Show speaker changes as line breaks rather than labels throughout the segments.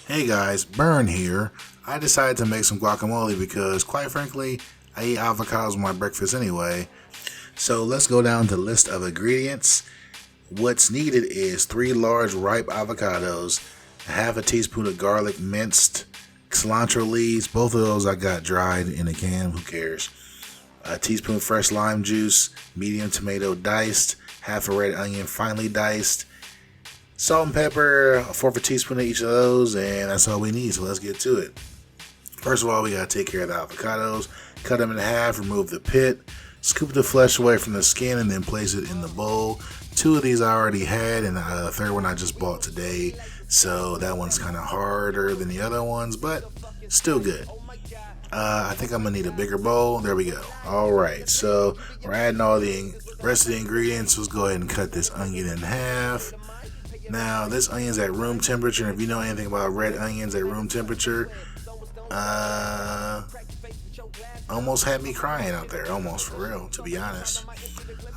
Hey guys, Burn here. I decided to make some guacamole because, quite frankly, I eat avocados with my breakfast anyway. So let's go down to the list of ingredients. What's needed is 3 large ripe avocados, a half a teaspoon of garlic minced, cilantro leaves, both of those I got dried in a can, who cares? A teaspoon fresh lime juice, medium tomato diced, half a red onion finely diced, salt and pepper, a fourth of a teaspoon of each of those, and that's all we need, so let's get to it. First of all, we gotta take care of the avocados. Cut them in half, remove the pit, scoop the flesh away from the skin, and then place it in the bowl. 2 of these I already had, and the third one I just bought today, so that one's kind of harder than the other ones, but still good. I think I'm gonna need a bigger bowl. There we go. Alright, so we're adding all the rest of the ingredients. Let's go ahead and cut this onion in half. Now, this onion's at room temperature, and if you know anything about red onions at room temperature, almost had me crying out there, almost, for real, to be honest.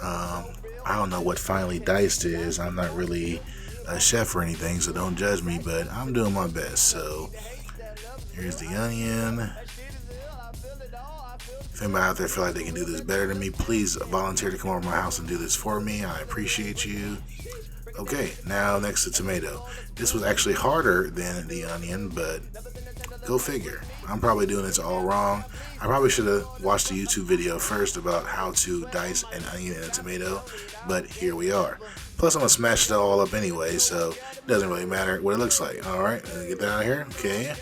I don't know what finely diced is. I'm not really a chef or anything, so don't judge me, but I'm doing my best. So, here's the onion. If anybody out there feel like they can do this better than me, please volunteer to come over to my house and do this for me. I appreciate you. Okay, now next to tomato. This was actually harder than the onion, but go figure. I'm probably doing this all wrong. I probably should have watched a YouTube video first about how to dice an onion and a tomato, but here we are. Plus, I'm going to smash it all up anyway, so it doesn't really matter what it looks like. Alright, get that out of here. Okay.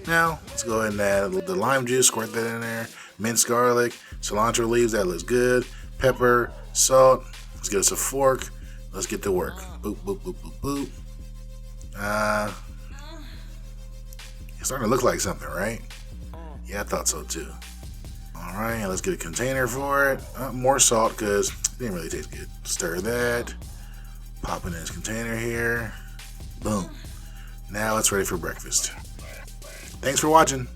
Now, let's go ahead and add the lime juice, squirt that in there. Minced garlic, cilantro leaves, that looks good. Pepper, salt. Let's get us a fork. Let's get to work. Boop, boop, boop, boop, boop. It's starting to look like something, right? Yeah, I thought so too. Alright, let's get a container for it. More salt because it didn't really taste good. Stir that. Pop it in this container here. Boom. Now it's ready for breakfast. Thanks for watching.